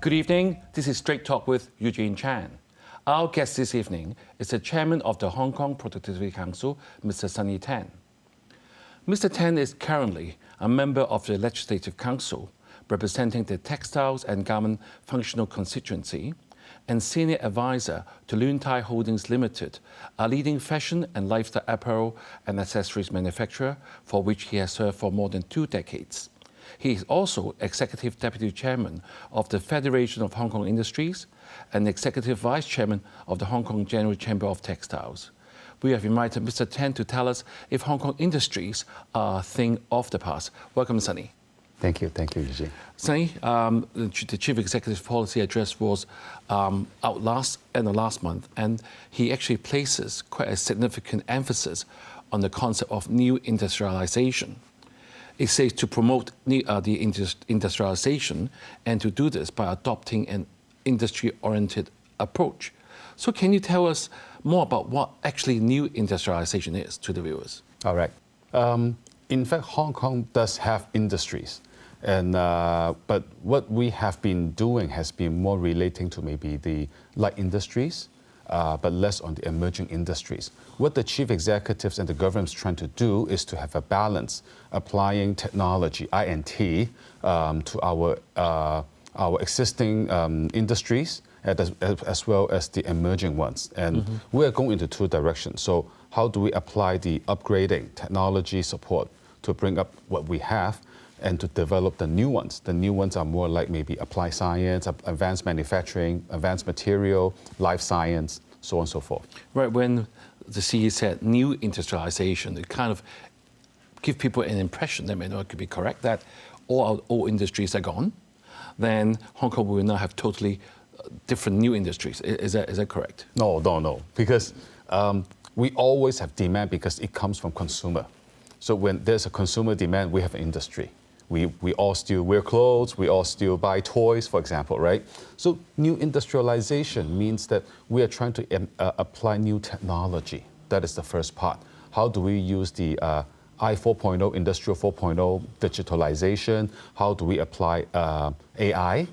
Good evening. This is Straight Talk with Eugene Chan. Our guest this evening is the chairman of the Hong Kong Productivity Council, Mr. Sunny Tan. Mr. Tan is currently a member of the Legislative Council, representing the Textiles and Garment Functional Constituency, and senior advisor to Lun Tai Holdings Limited, a leading fashion and lifestyle apparel and accessories manufacturer for which he has served for more than 2 decades. He is also Executive Deputy Chairman of the Federation of Hong Kong Industries and Executive Vice Chairman of the Hong Kong General Chamber of Textiles. We have invited Mr. Tan to tell us if Hong Kong industries are a thing of the past. Welcome, Sunny. Thank you, Eugene. Sunny, the Chief Executive's policy address was out last month, and he actually places quite a significant emphasis on the concept of new industrialization. It says to promote the industrialization and to do this by adopting an industry-oriented approach. So can you tell us more about what actually new industrialization is to the viewers? All right. In fact, Hong Kong does have industries, and but what we have been doing has been more relating to maybe the light industries, but less on the emerging industries. What the chief executives and the government is trying to do is to have a balance, applying technology, I&T, to our existing industries, as well as the emerging ones. And we are going into 2 directions. So how do we apply the upgrading technology support to bring up what we have and to develop the new ones? The new ones are more like maybe applied science, advanced manufacturing, advanced material, life science, so on and so forth. Right, when the CEO said new industrialization, it kind of give people an impression, that may not be correct, that all industries are gone. Then Hong Kong will now have totally different new industries. Is that correct? No. Because we always have demand because it comes from consumer. So when there's a consumer demand, we have an industry. We all still wear clothes, we all still buy toys, for example, right? So new industrialization means that we are trying to apply new technology. That is the first part. How do we use the I 4.0, Industrial 4.0, digitalization? How do we apply AI,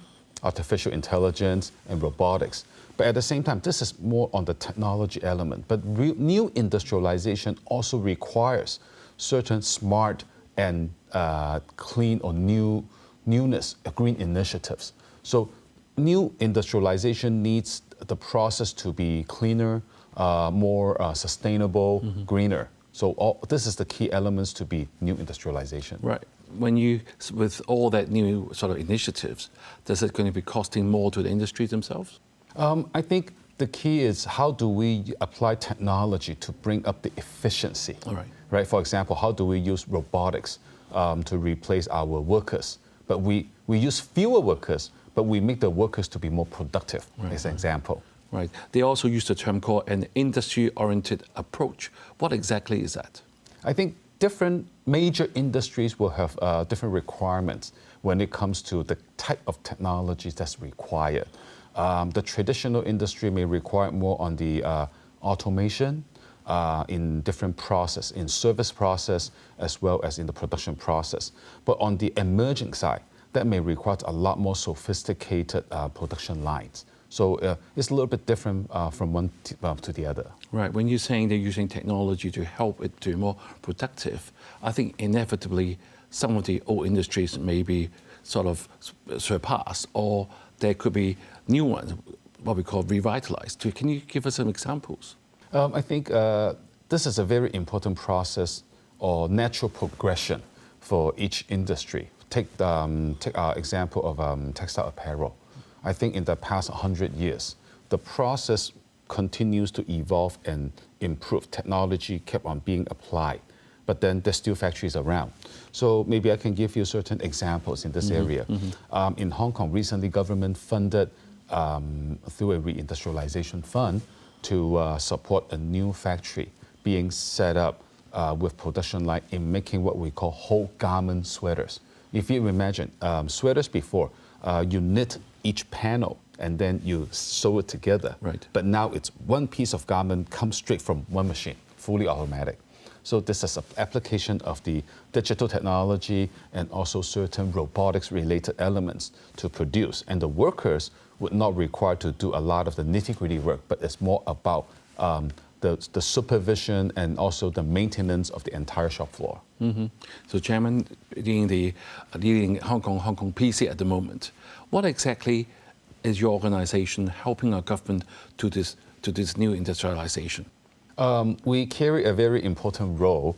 artificial intelligence, and robotics? But at the same time, this is more on the technology element. But new industrialization also requires certain smart and clean or newness, green initiatives. So new industrialization needs the process to be cleaner, more sustainable, greener. So this is the key elements to be new industrialization. Right. With all that new sort of initiatives, is it going to be costing more to the industries themselves? I think the key is how do we apply technology to bring up the efficiency? All right. Right. For example, how do we use robotics to replace our workers? But we use fewer workers, but we make the workers to be more productive, as an example. Right. They also use the term called an industry-oriented approach. What exactly is that? I think different major industries will have different requirements when it comes to the type of technologies that's required. The traditional industry may require more on the automation in different process, in service process, as well as in the production process. But on the emerging side, that may require a lot more sophisticated production lines. So it's a little bit different from one to the other. Right. When you're saying they're using technology to help it to be more productive, I think inevitably some of the old industries may be sort of surpassed, or there could be new ones, what we call revitalized. Can you give us some examples? I think this is a very important process or natural progression for each industry. Take our example of textile apparel. I think in the past 100 years, the process continues to evolve and improve. Technology kept on being applied, but then there's still factories around. So maybe I can give you certain examples in this area. In Hong Kong, recently government funded through a reindustrialization fund to support a new factory being set up with production line in making what we call whole garment sweaters. If you imagine, sweaters before, you knit each panel and then you sew it together. Right. But now it's one piece of garment comes straight from one machine, fully automatic. So this is an application of the digital technology and also certain robotics-related elements to produce. And the workers would not require to do a lot of the nitty-gritty work, but it's more about the supervision and also the maintenance of the entire shop floor. Mm-hmm. So, Chairman, leading Hong Kong PC at the moment, what exactly is your organization helping our government to this new industrialization? We carry a very important role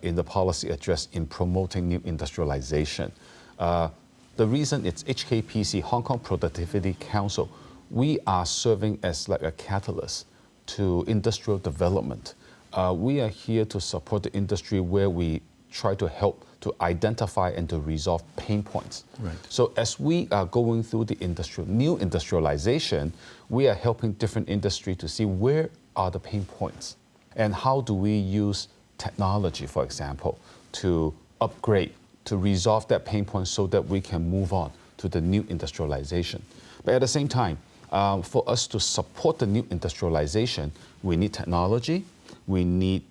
in the policy address in promoting new industrialization. The reason it's HKPC, Hong Kong Productivity Council, we are serving as like a catalyst to industrial development. We are here to support the industry where we try to help to identify and to resolve pain points. Right. So as we are going through the new industrialization, we are helping different industry to see where are the pain points and how do we use technology, for example, to upgrade, to resolve that pain point so that we can move on to the new industrialization. But at the same time, for us to support the new industrialization, we need technology, we need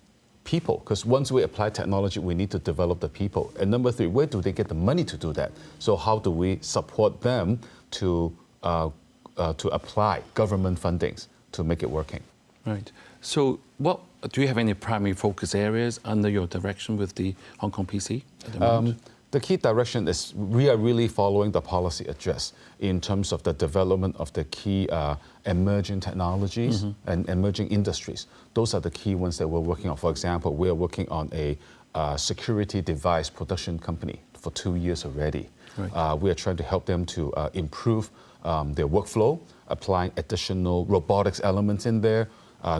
people, because once we apply technology, we need to develop the people. And number three, where do they get the money to do that? So how do we support them to apply government fundings to make it working? Right. So do you have any primary focus areas under your direction with the Hong Kong PC at the moment? The key direction is we are really following the policy address in terms of the development of the key emerging technologies and emerging industries. Those are the key ones that we're working on. For example, we are working on a security device production company for 2 years already. Right. We are trying to help them to improve their workflow, applying additional robotics elements in there.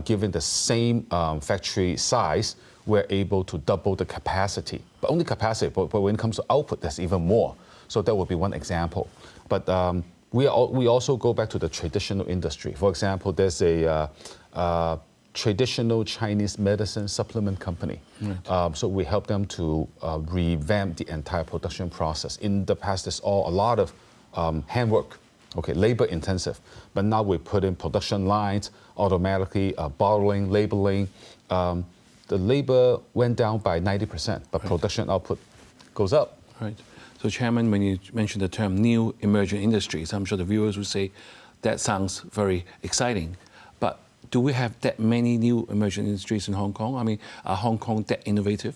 Given the same factory size, we're able to double the capacity. But only capacity, but when it comes to output, there's even more. So that would be one example. But we also go back to the traditional industry. For example, there's a traditional Chinese medicine supplement company. Right. So we help them to revamp the entire production process. In the past, there's a lot of handwork. Okay, labor intensive, but now we put in production lines, automatically bottling, labeling. The labor went down by 90%, but right. Production output goes up. Right. So, Chairman, when you mentioned the term new emerging industries, I'm sure the viewers would say that sounds very exciting. But do we have that many new emerging industries in Hong Kong? I mean, are Hong Kong that innovative?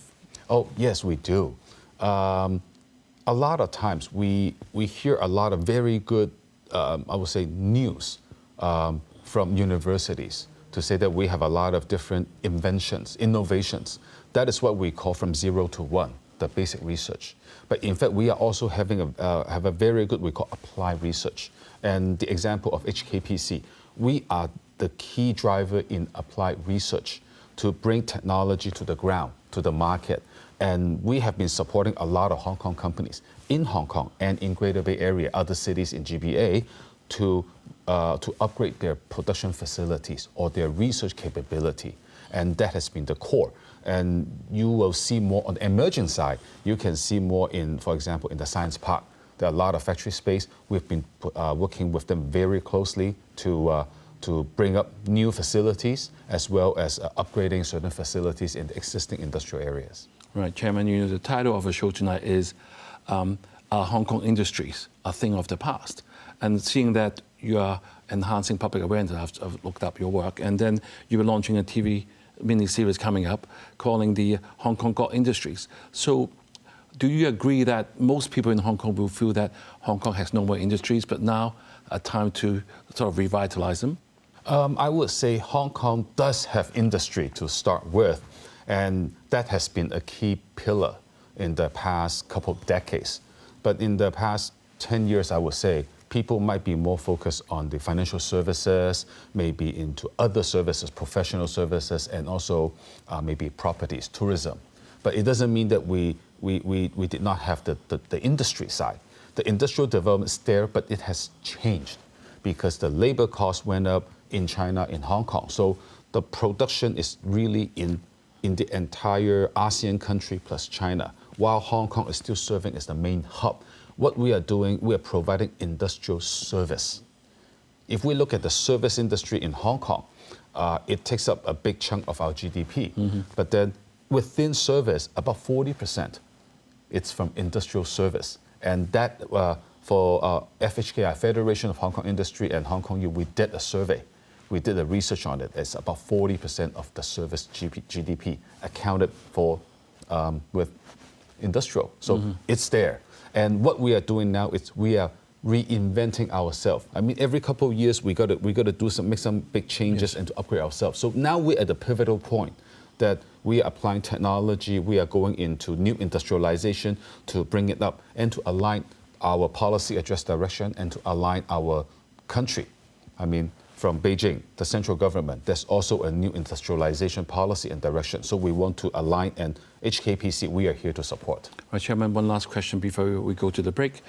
Oh, yes, we do. A lot of times we hear a lot of very good I would say news from universities to say that we have a lot of different inventions, innovations. That is what we call from 0 to 1, the basic research. But in fact, we are also having have a very good, we call applied research. And the example of HKPC, we are the key driver in applied research to bring technology to the ground, to the market. And we have been supporting a lot of Hong Kong companies in Hong Kong and in Greater Bay Area, other cities in GBA, to upgrade their production facilities or their research capability. And that has been the core. And you will see more on the emerging side. You can see more in, for example, in the science park. There are a lot of factory space. We've been working with them very closely to bring up new facilities as well as upgrading certain facilities in the existing industrial areas. Right, Chairman, you know, the title of the show tonight is Are Hong Kong Industries a Thing of the Past? And seeing that you are enhancing public awareness, I've looked up your work, and then you were launching a TV mini-series coming up calling the Hong Kong Got Industries. So do you agree that most people in Hong Kong will feel that Hong Kong has no more industries, but now a time to sort of revitalize them? I would say Hong Kong does have industry to start with, and that has been a key pillar in the past couple of decades. But in the past 10 years, I would say, people might be more focused on the financial services, maybe into other services, professional services, and also maybe properties, tourism. But it doesn't mean that we did not have the industry side. The industrial development is there, but it has changed because the labor cost went up in China, in Hong Kong. So the production is really in the entire ASEAN country plus China, while Hong Kong is still serving as the main hub. What we are doing, we are providing industrial service. If we look at the service industry in Hong Kong, it takes up a big chunk of our GDP. Mm-hmm. But then within service, about 40%, it's from industrial service. And that, for FHKI, Federation of Hong Kong Industry and Hong Kong U, we did a survey. We did a research on it. It's about 40% of the service GDP accounted for with industrial. So it's there. And what we are doing now is we are reinventing ourselves. I mean, every couple of years we got to do make some big changes and to upgrade ourselves. So now we're at the pivotal point that we are applying technology. We are going into new industrialization to bring it up and to align our policy address direction and to align our country. I mean, from Beijing, the central government, there's also a new industrialization policy and direction. So we want to align, and HKPC, we are here to support. Right, Chairman, one last question before we go to the break.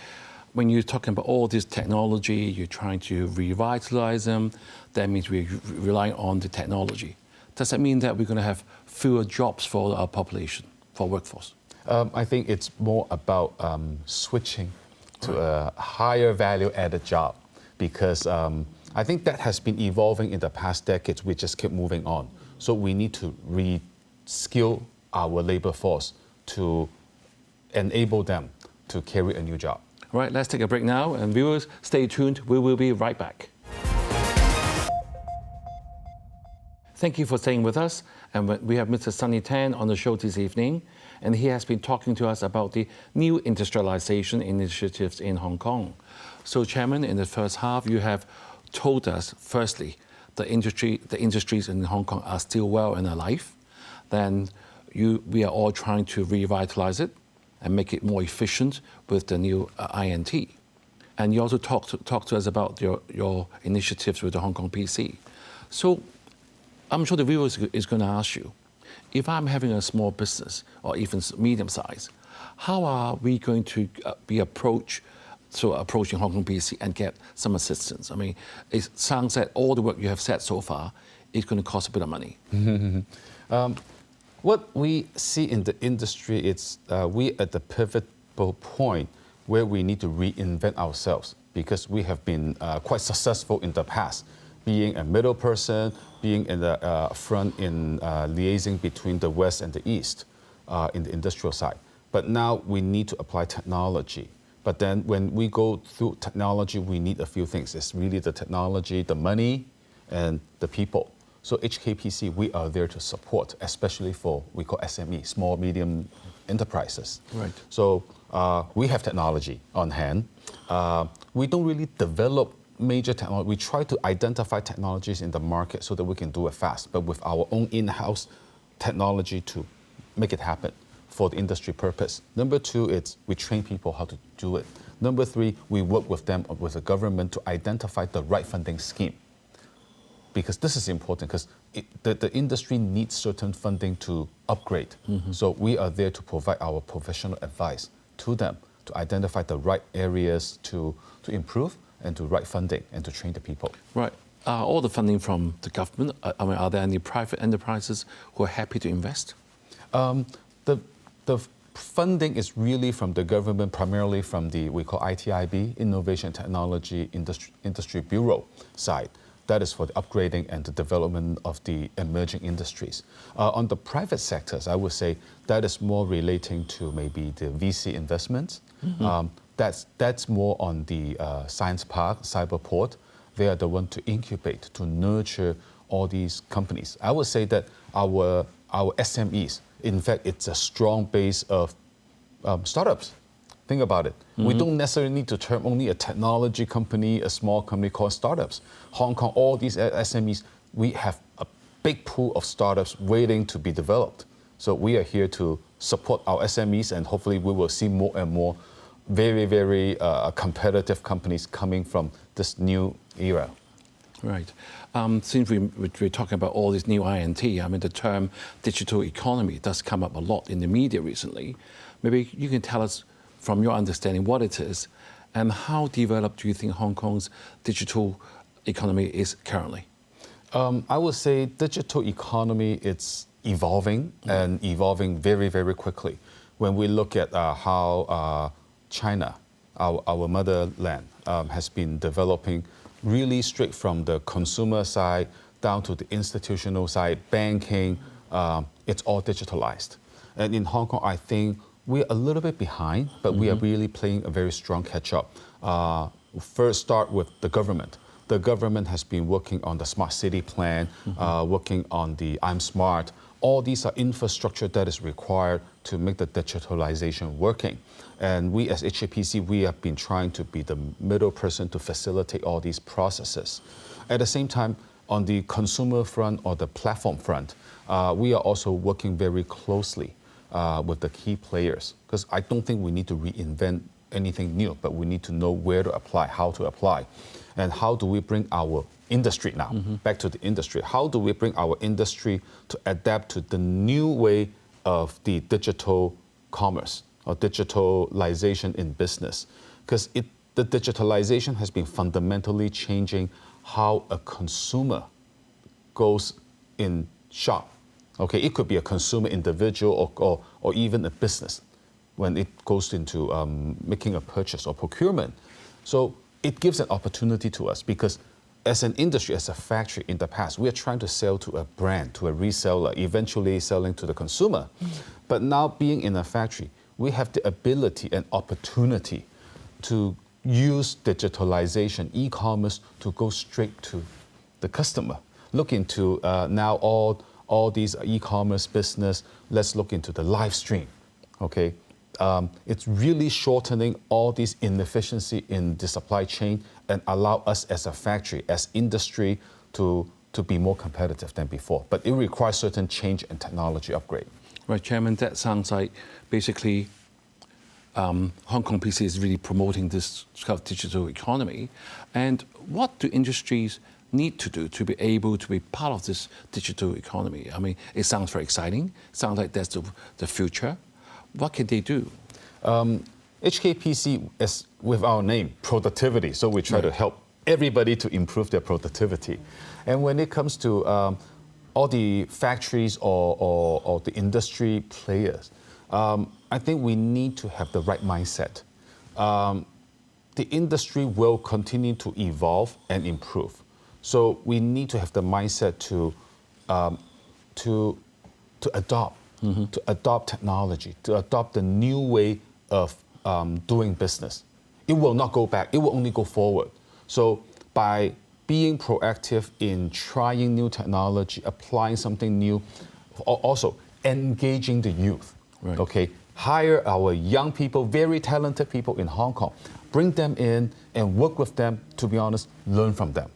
When you're talking about all this technology, you're trying to revitalize them, that means we're relying on the technology. Does that mean that we're going to have fewer jobs for our population, for workforce? I think it's more about switching to a higher value added job, because I think that has been evolving in the past decades. We just keep moving on. So we need to re-skill our labor force to enable them to carry a new job. All right, let's take a break now. And viewers, stay tuned. We will be right back. Thank you for staying with us. And we have Mr. Sunny Tan on the show this evening. And he has been talking to us about the new industrialization initiatives in Hong Kong. So, Chairman, in the first half, you have told us, firstly, the industries in Hong Kong are still well and alive. Then we are all trying to revitalize it and make it more efficient with the new INT. And you also talked to us about your initiatives with the Hong Kong PC. So I'm sure the viewers is going to ask you, if I'm having a small business or even medium size, how are we going to be approaching Hong Kong PC and get some assistance? I mean, it sounds that all the work you have said so far is going to cost a bit of money. What we see in the industry, it's we at the pivotal point where we need to reinvent ourselves, because we have been quite successful in the past, being a middle person, being in the front in liaising between the West and the East in the industrial side. But now we need to apply technology. But then when we go through technology, we need a few things. It's really the technology, the money, and the people. So HKPC, we are there to support, especially for, we call SME, small, medium enterprises. Right. So we have technology on hand. We don't really develop major technology. We try to identify technologies in the market so that we can do it fast, but with our own in-house technology to make it happen for the industry purpose. Number two, it's we train people how to do it. Number three, we work with them, with the government, to identify the right funding scheme. Because this is important, because the industry needs certain funding to upgrade. So we are there to provide our professional advice to them to identify the right areas to improve and to right funding and to train the people. Right. All the funding from the government, I mean, are there any private enterprises who are happy to invest? The funding is really from the government, primarily from the, we call ITIB, Innovation Technology Industry Bureau side. That is for the upgrading and the development of the emerging industries. On the private sectors, I would say that is more relating to maybe the VC investments. That's more on the science park, cyberport. They are the one to incubate, to nurture all these companies. I would say that our SMEs, in fact, it's a strong base of startups. Think about it. We don't necessarily need to term only a technology company, a small company called startups. Hong Kong, all these SMEs, we have a big pool of startups waiting to be developed. So we are here to support our SMEs, and hopefully we will see more and more very, very competitive companies coming from this new era. Right. Since we're talking about all this new INT, I mean, the term digital economy does come up a lot in the media recently. Maybe you can tell us, from your understanding, what it is and how developed do you think Hong Kong's digital economy is currently? I would say digital economy, it's evolving and evolving very, very quickly. When we look at how China, our motherland, has been developing really straight from the consumer side down to the institutional side, banking, it's all digitalized. And in Hong Kong, I think we're a little bit behind, but we are really playing a very strong catch-up. First, start with the government. The government has been working on the smart city plan, working on the I'm Smart. All these are infrastructure that is required to make the digitalization working. And we as HKPC, we have been trying to be the middle person to facilitate all these processes. At the same time, on the consumer front or the platform front, we are also working very closely with the key players, because I don't think we need to reinvent anything new, but we need to know where to apply, how to apply, and how do we bring our industry now, back to the industry, how do we bring our industry to adapt to the new way of the digital commerce or digitalization in business? Because the digitalization has been fundamentally changing how a consumer goes in shop. Okay, it could be a consumer individual or even a business when it goes into making a purchase or procurement. So it gives an opportunity to us, because as an industry, as a factory in the past, we are trying to sell to a brand, to a reseller, eventually selling to the consumer. But now being in a factory, we have the ability and opportunity to use digitalization, e-commerce, to go straight to the customer. Look into now all these e-commerce business, let's look into the live stream, okay? It's really shortening all these inefficiency in the supply chain and allow us as a factory, as industry, to be more competitive than before. But it requires certain change and technology upgrade. Right, Chairman, that sounds like basically Hong Kong PC is really promoting this kind of digital economy. And what do industries need to do to be able to be part of this digital economy? I mean, it sounds very exciting. Sounds like that's the future. What can they do? HKPC is with our name, productivity. So we try to help everybody to improve their productivity. And when it comes to all the factories or the industry players, I think we need to have the right mindset. The industry will continue to evolve and improve. So we need to have the mindset to adopt technology, to adopt the new way of doing business. It will not go back, it will only go forward. So by being proactive in trying new technology, applying something new, also engaging the youth, okay? Hire our young people, very talented people in Hong Kong, bring them in and work with them, to be honest, learn from them.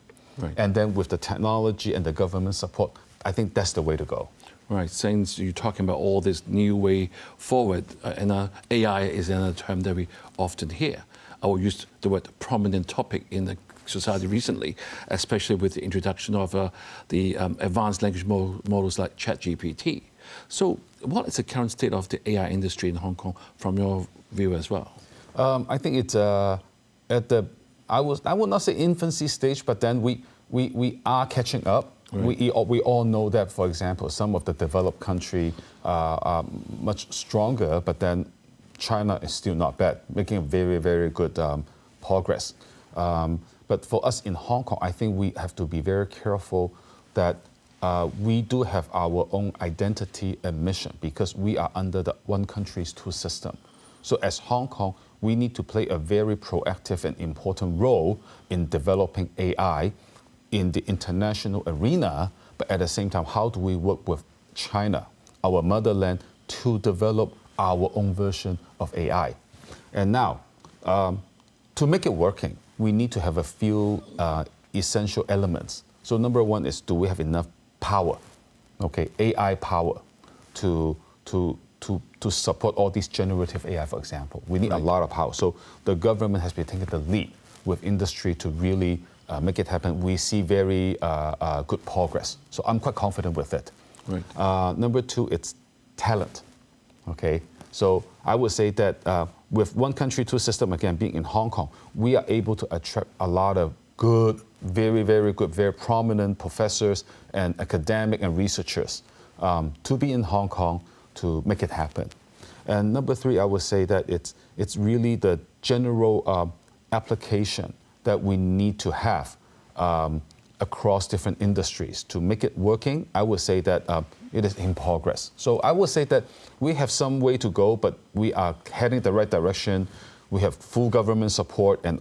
And then with the technology and the government support, I think that's the way to go. Right, since you're talking about all this new way forward, and AI is another term that we often hear. I will use the word prominent topic in the society recently, especially with the introduction of the advanced language models like ChatGPT. So what is the current state of the AI industry in Hong Kong from your view as well? I think it's at the, I would not say infancy stage, but then we are catching up. We all know that, for example, some of the developed countries are much stronger, but then China is still not bad, making a very, very good progress. But for us in Hong Kong, I think we have to be very careful that we do have our own identity and mission, because we are under the one countries, two system. So as Hong Kong, we need to play a very proactive and important role in developing AI in the international arena, but at the same time, how do we work with China, our motherland, to develop our own version of AI? And now, to make it working, we need to have a few essential elements. So number one is, do we have enough power, okay, AI power, to support all these generative AI, for example? We need a lot of power. So the government has been taking the lead with industry to really make it happen. We see very good progress. So I'm quite confident with it. Number two, it's talent, okay? So I would say that with one country, two system, again, being in Hong Kong, we are able to attract a lot of good, very, very good, very prominent professors and academic and researchers to be in Hong Kong to make it happen. And number three, I would say that it's really the general application that we need to have across different industries to make it working, I would say that it is in progress. So I would say that we have some way to go, but we are heading the right direction. We have full government support, and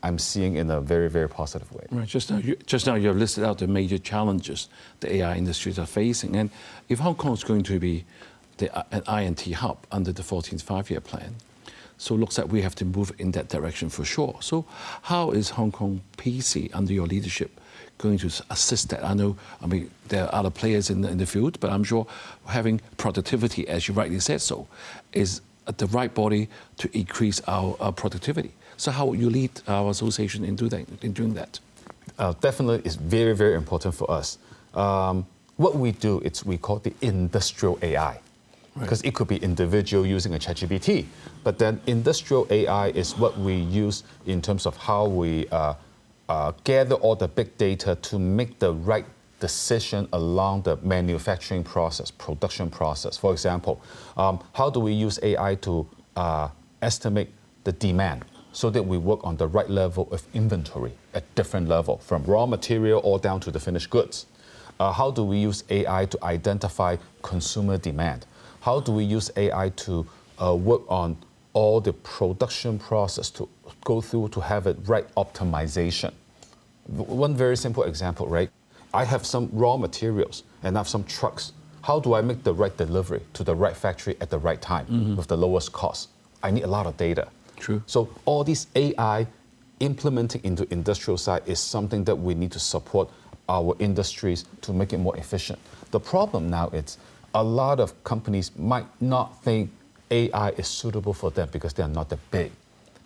I'm seeing in a very, very positive way. Right. Just now you have listed out the major challenges the AI industries are facing. And if Hong Kong is going to be an I&T hub under the 14th five-year plan, so it looks like we have to move in that direction for sure. So how is Hong Kong PC, under your leadership, going to assist that? I mean, there are other players in the field, but I'm sure having productivity, as you rightly said so, is the right body to increase our productivity. So how will you lead our association in doing that? Definitely, it's very, very important for us. What we do, we call it the industrial AI. Because it could be individual using a ChatGPT, but then industrial AI is what we use in terms of how we gather all the big data to make the right decision along the manufacturing process, production process. For example, how do we use AI to estimate the demand so that we work on the right level of inventory at different level, from raw material all down to the finished goods? How do we use AI to identify consumer demand? How do we use AI to work on all the production process to go through to have it right optimization? One very simple example, right? I have some raw materials and I have some trucks. How do I make the right delivery to the right factory at the right time with the lowest cost? I need a lot of data. True. So all these AI implementing into industrial side is something that we need to support our industries to make it more efficient. The problem now is a lot of companies might not think AI is suitable for them because they are not that big.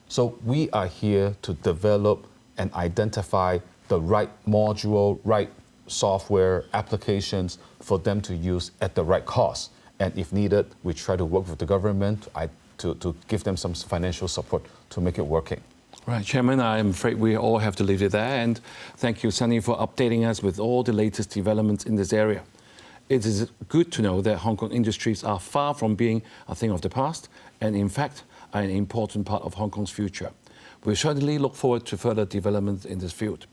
So we are here to develop and identify the right module, right software applications for them to use at the right cost. And if needed, we try to work with the government to give them some financial support to make it working. Right, Chairman, I'm afraid we all have to leave it there. And thank you, Sunny, for updating us with all the latest developments in this area. It is good to know that Hong Kong industries are far from being a thing of the past, and in fact, are an important part of Hong Kong's future. We certainly look forward to further developments in this field.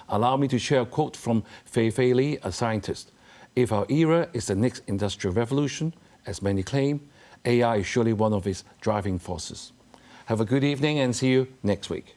Allow me to share a quote from Fei Li, a scientist. If our era is the next industrial revolution, as many claim, AI is surely one of its driving forces. Have a good evening and see you next week.